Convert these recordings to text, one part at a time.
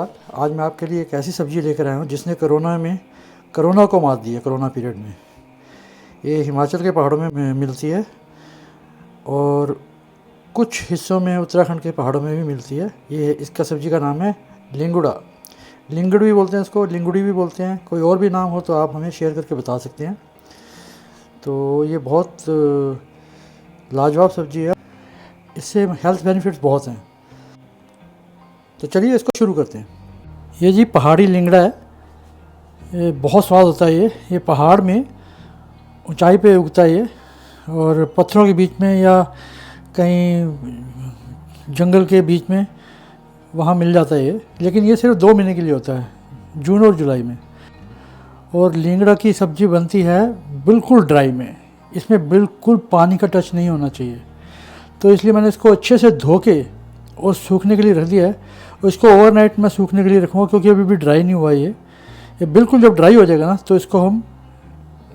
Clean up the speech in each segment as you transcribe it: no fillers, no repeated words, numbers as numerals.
आज मैं आपके लिए एक ऐसी सब्ज़ी लेकर आया हूँ जिसने कोरोना को मात दी है। कोरोना पीरियड में ये हिमाचल के पहाड़ों में मिलती है और कुछ हिस्सों में उत्तराखंड के पहाड़ों में भी मिलती है। ये इसका सब्ज़ी का नाम है लिंगुड़ा। लिंगड़ भी बोलते हैं इसको, लिंगुड़ी भी बोलते हैं। कोई और भी नाम हो तो आप हमें शेयर करके बता सकते हैं। तो ये बहुत लाजवाब सब्ज़ी है, इससे हेल्थ बेनिफिट्स बहुत हैं। तो चलिए इसको शुरू करते हैं। ये जी पहाड़ी लिंगड़ा है, ये बहुत स्वाद होता है। ये पहाड़ में ऊंचाई पे उगता है ये, और पत्थरों के बीच में या कहीं जंगल के बीच में वहाँ मिल जाता है ये। लेकिन ये सिर्फ 2 महीने के लिए होता है, जून और जुलाई में। और लिंगड़ा की सब्ज़ी बनती है बिल्कुल ड्राई में, इसमें बिल्कुल पानी का टच नहीं होना चाहिए। तो इसलिए मैंने इसको अच्छे से धो के और सूखने के लिए रख दिया है। और इसको ओवरनाइट मैं सूखने के लिए रखूँगा क्योंकि अभी भी ड्राई नहीं हुआ ये बिल्कुल जब ड्राई हो जाएगा ना तो इसको हम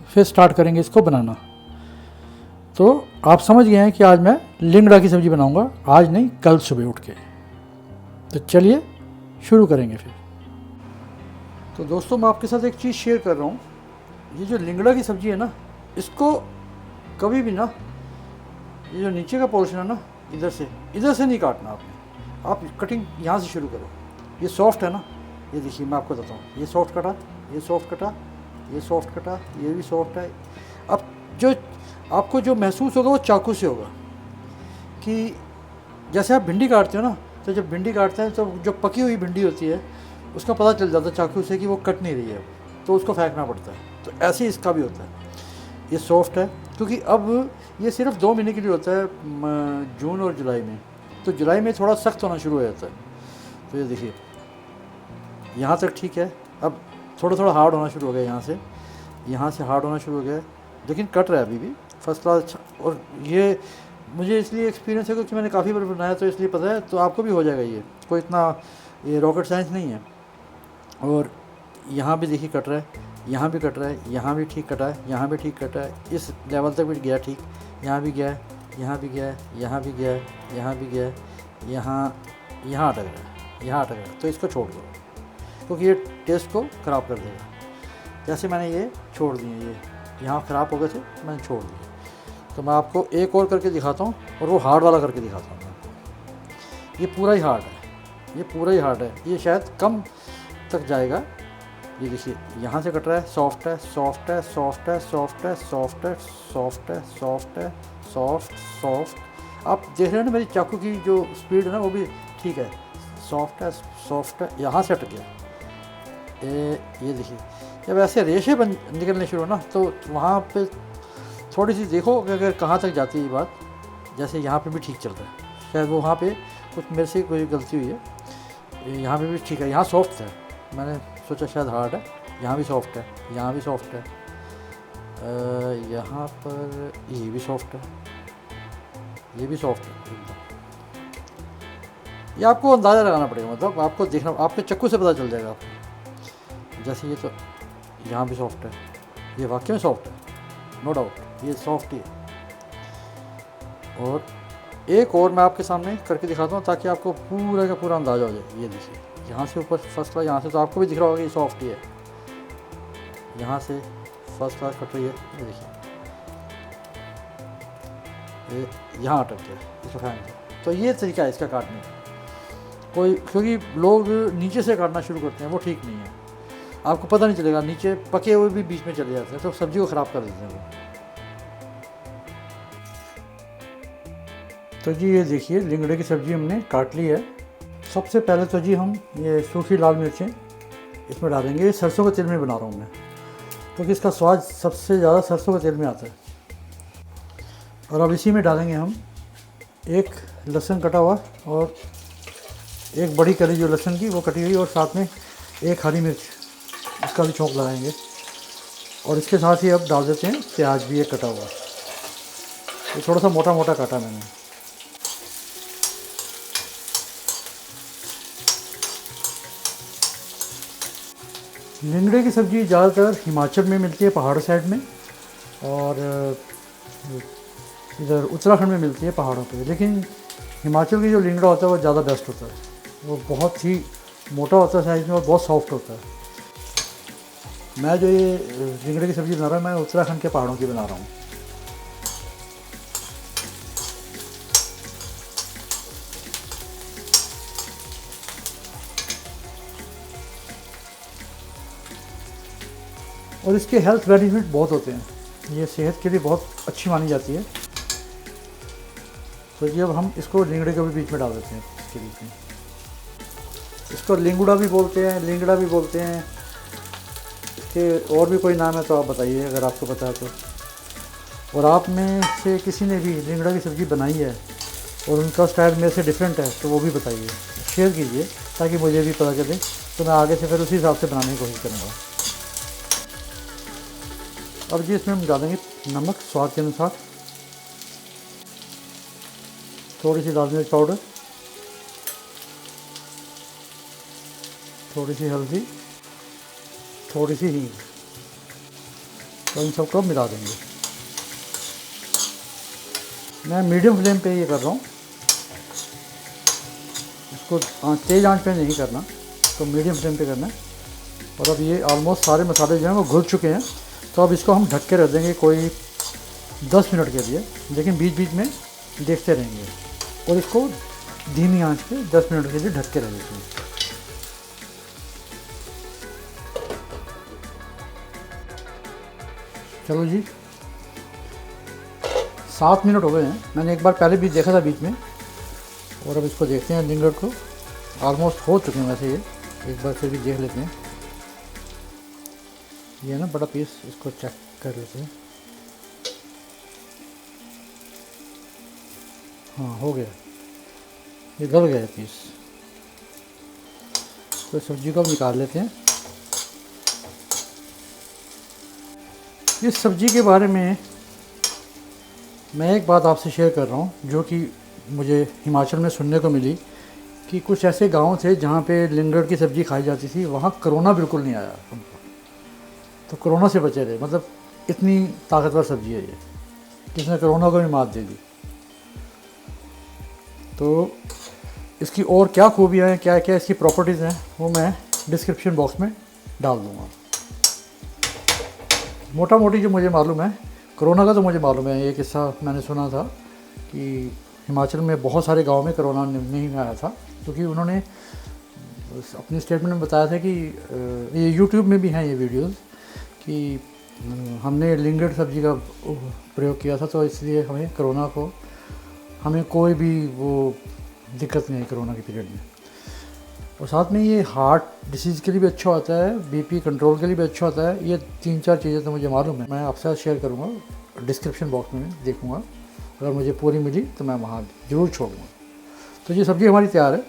फिर स्टार्ट करेंगे इसको बनाना। तो आप समझ गए हैं कि आज मैं लिंगड़ा की सब्ज़ी बनाऊंगा, आज नहीं कल सुबह उठ के। तो चलिए शुरू करेंगे फिर। तो दोस्तों मैं आपके साथ एक चीज़ शेयर कर रहा हूँ। ये जो लिंगड़ा की सब्ज़ी है ना, इसको कभी भी ना ये जो नीचे का पोर्शन है ना, इधर से नहीं काटना आपने। आप कटिंग यहाँ से शुरू करो। ये सॉफ्ट है ना, ये देखिए मैं आपको बताता हूँ। ये सॉफ्ट कटा, ये सॉफ्ट कटा, ये सॉफ्ट कटा, ये भी सॉफ्ट है। अब जो आपको जो महसूस होगा वो चाकू से होगा कि जैसे आप भिंडी काटते हो ना, तो जब भिंडी काटते हैं तो जो पकी हुई भिंडी होती है उसका पता चल जाता है चाकू से कि वो कट नहीं रही है, तो उसको फेंकना पड़ता है। तो ऐसे ही इसका भी होता है। ये सॉफ्ट है क्योंकि अब ये सिर्फ 2 महीने के लिए होता है, जून और जुलाई में। तो जुलाई में थोड़ा सख्त होना शुरू हो जाता है। तो ये देखिए यहाँ तक ठीक है। अब थोड़ा थोड़ा हार्ड होना शुरू हो गया, यहाँ से हार्ड होना शुरू हो गया, लेकिन कट रहा है अभी भी फर्स्ट क्लास। अच्छा, और ये मुझे इसलिए एक्सपीरियंस है क्योंकि मैंने काफ़ी बार बनाया, तो इसलिए पता है। तो आपको भी हो जाएगा, ये कोई इतना ये रॉकेट साइंस नहीं है। और यहाँ भी देखिए कट रहा है, यहाँ भी कट रहा है, यहाँ भी ठीक कटा है, यहाँ भी ठीक कटा है, इस लेवल तक भी गया ठीक, यहाँ भी गया है, यहाँ भी गया है, यहाँ भी गया है, यहाँ भी गया है, यहाँ अटक रहा है, यहाँ अटक रहा है। तो इसको छोड़ दो क्योंकि ये टेस्ट को ख़राब कर देगा। जैसे मैंने ये छोड़ दिए, ये यहाँ ख़राब हो गए थे, मैंने छोड़ दिए। तो मैं आपको एक और करके दिखाता हूँ, और वो हार्ड वाला करके दिखाता हूँ मैं आपको। ये पूरा ही हार्ड है, ये पूरा ही हार्ड है, ये शायद कम तक जाएगा। ये देखिए यहाँ से कट रहा है, सॉफ्ट है, सॉफ्ट है, सॉफ्ट है, सॉफ्ट है, सॉफ्ट है, सॉफ्ट है, सॉफ्ट है, सॉफ्ट सॉफ्ट। आप देख रहे हैं ना मेरी चाकू की जो स्पीड है ना, वो भी ठीक है। सॉफ्ट है, सॉफ्ट है, यहाँ से अटक गया। ये देखिए जब ऐसे रेशे निकलने शुरू हो ना, तो वहाँ पे थोड़ी सी देखो कि अगर कहाँ तक जाती है ये बात। जैसे यहाँ पे भी ठीक चल रहा है, शायद वो वहाँ पे कुछ मेरे से कोई गलती हुई है। यहाँ पे भी ठीक है, यहाँ सॉफ्ट है, मैंने सोचा शायद हार्ड है। यहाँ भी सॉफ्ट है, यहाँ भी सॉफ्ट है, यहाँ पर ये भी सॉफ्ट है, ये भी सॉफ्ट है एकदम। ये आपको अंदाज़ा लगाना पड़ेगा, मतलब आपको देखना, आपके चक्कू से पता चल जाएगा आपको। जैसे ये तो यहाँ भी सॉफ्ट है, ये वाकई में सॉफ्ट है, नो डाउट ये सॉफ्ट ही है। और एक और मैं आपके सामने करके दिखाता हूँ ताकि आपको पूरा का पूरा अंदाज़ा हो जाए। ये देखिए यहाँ से ऊपर फर्स्ट क्लास, यहाँ से तो आपको भी दिख रहा होगा ये सॉफ्ट ही है। यहाँ से फर्स्ट क्लास कट रही है, ये देखिए ये यहाँ अटक गया, इसको फेंक दिया। तो ये तरीका है इसका काटने का। क्योंकि लोग नीचे से काटना शुरू करते हैं, वो ठीक नहीं है। आपको पता नहीं चलेगा, नीचे पके हुए भी बीच में चले जाते हैं, तो सब्ज़ी को ख़राब कर देते हैं वो। तो जी ये देखिए लिंगड़े की सब्ज़ी हमने काट ली है। सबसे पहले तो जी हम ये सूखी लाल मिर्चें इसमें डालेंगे। ये सरसों के तेल में बना रहा हूँ मैं, क्योंकि इसका स्वाद सबसे ज़्यादा सरसों के तेल में आता है। और अब इसी में डालेंगे हम एक लहसुन कटा हुआ, और एक बड़ी कली जो लहसुन की वो कटी हुई, और साथ में एक हरी मिर्च, इसका भी छौंक लगाएंगे। और इसके साथ ही अब डाल देते हैं प्याज भी एक कटा हुआ, ये थोड़ा सा मोटा मोटा काटा मैंने। लिंगड़े की सब्ज़ी ज़्यादातर हिमाचल में मिलती है, पहाड़ साइड में, और इधर उत्तराखंड में मिलती है पहाड़ों पे। लेकिन हिमाचल की जो लिंगड़ा होता है वो ज़्यादा बेस्ट होता है, वो बहुत ही मोटा होता है साइज़ में और बहुत सॉफ्ट होता है। मैं जो ये लिंगड़े की सब्ज़ी बना रहा हूँ, मैं उत्तराखंड के पहाड़ों की बना रहा हूँ। और इसके हेल्थ बेनिफिट बहुत होते हैं, ये सेहत के लिए बहुत अच्छी मानी जाती है। तो ये अब हम इसको लिंगड़े के भी बीच में डाल देते हैं, इसके बीच में। इसको लिंगुड़ा भी बोलते हैं, लिंगड़ा भी बोलते हैं, इसके और भी कोई नाम है तो आप बताइए अगर आपको पता है तो। और आप में से किसी ने भी लिंगड़ा की सब्ज़ी बनाई है और उनका स्टाइल मेरे से डिफरेंट है तो वो भी बताइए, शेयर कीजिए ताकि मुझे भी पता चले, तो मैं आगे से फिर उसी हिसाब से बनाने की कोशिश करूँगा। अब जी इसमें हम डालेंगे नमक स्वाद के अनुसार, थोड़ी सी लाल मिर्च पाउडर, थोड़ी सी हल्दी, थोड़ी सी हींग, तो इन सबको मिला देंगे। मैं मीडियम फ्लेम पे ये कर रहा हूँ, इसको तेज़ आंच पे नहीं करना, तो मीडियम फ्लेम पे करना है। और अब ये ऑलमोस्ट सारे मसाले जो हैं वो घुल चुके हैं, तो अब इसको हम ढक के रख देंगे कोई 10 मिनट के लिए, लेकिन बीच बीच में देखते रहेंगे। और इसको धीमी आंच पे 10 मिनट के लिए ढक के रख देते हैं। चलो जी 7 मिनट हो गए हैं, मैंने एक बार पहले भी देखा था बीच में। और अब इसको देखते हैं, लिंगड़ को ऑलमोस्ट हो चुके हैं वैसे ये, एक बार फिर भी देख लेते हैं। ये ना बड़ा पीस, इसको चेक कर लेते हैं। हाँ हो गया, ये गल गया पीस। तो सब्जी को निकाल लेते हैं। इस सब्जी के बारे में मैं एक बात आपसे शेयर कर रहा हूँ जो कि मुझे हिमाचल में सुनने को मिली, कि कुछ ऐसे गांव थे जहाँ पे लिंगड़ की सब्ज़ी खाई जाती थी, वहाँ कोरोना बिल्कुल नहीं आया उनको, तो कोरोना से बचे रहे। मतलब इतनी ताकतवर सब्ज़ी है ये, जिसने कोरोना को भी मात दे दी। तो इसकी और क्या खूबियाँ हैं, क्या क्या इसकी प्रॉपर्टीज़ हैं, वो मैं डिस्क्रिप्शन बॉक्स में डाल दूँगा। मोटा मोटी जो मुझे मालूम है, कोरोना का तो मुझे मालूम है, ये किस्सा मैंने सुना था कि हिमाचल में बहुत सारे गांव में कोरोना नहीं आया था, क्योंकि उन्होंने अपनी स्टेटमेंट में बताया था कि ये यूट्यूब में भी हैं ये वीडियोस, कि हमने लिंगड़ सब्जी का प्रयोग किया था, तो इसलिए हमें कोई भी वो दिक्कत नहीं आई कोरोना के पीरियड में। और साथ में ये हार्ट डिसीज़ के लिए भी अच्छा होता है, बीपी कंट्रोल के लिए भी अच्छा होता है। ये 3-4 चीज़ें तो मुझे मालूम है, मैं आपके साथ शेयर करूँगा, डिस्क्रिप्शन बॉक्स में देखूँगा, अगर मुझे पूरी मिली तो मैं वहाँ ज़रूर छोड़ूँगा। तो ये सब्ज़ी हमारी तैयार है,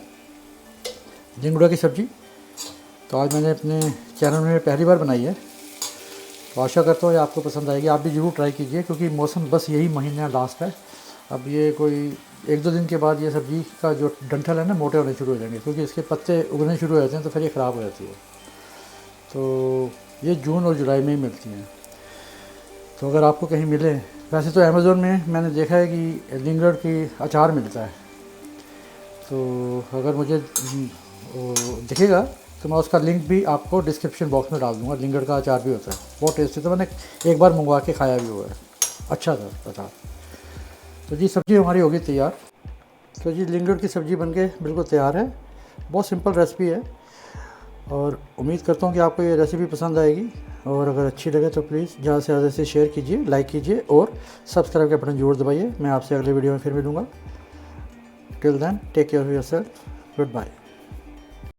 लिंगड़ा की सब्ज़ी। तो आज मैंने अपने चैनल में पहली बार बनाई है, तो आशा करता हूँ ये आपको पसंद आएगी। आप भी ज़रूर ट्राई कीजिए, क्योंकि मौसम बस यही महीना लास्ट है। अब ये कोई 1-2 दिन के बाद ये सब्ज़ी का जो डंठल है ना, मोटे होने शुरू हो जाएंगे, क्योंकि इसके पत्ते उगने शुरू हो जाते हैं, तो फिर ये ख़राब हो जाती है। तो ये जून और जुलाई में ही मिलती हैं। तो अगर आपको कहीं मिले, वैसे तो अमेज़ोन में मैंने देखा है कि लिंगड़ की अचार मिलता है, तो अगर मुझे दिखेगा तो मैं उसका लिंक भी आपको डिस्क्रिप्शन बॉक्स में डाल दूँगा। लिंगड़ का अचार भी होता है, बहुत टेस्टी, तो मैंने एक बार मंगवा के खाया भी हुआ है, अच्छा था अचार। तो जी सब्ज़ी हमारी होगी तैयार। तो जी लिंगड़ की सब्ज़ी बनके बिल्कुल तैयार है, बहुत सिंपल रेसिपी है, और उम्मीद करता हूँ कि आपको ये रेसिपी पसंद आएगी। और अगर अच्छी लगे तो प्लीज़ ज़्यादा से ज़्यादा से शेयर कीजिए, लाइक कीजिए और सब्सक्राइब का बटन जरूर दबाइए। मैं आपसे अगले वीडियो में फिर मिलूँगा। Till then take care of yourself, good bye.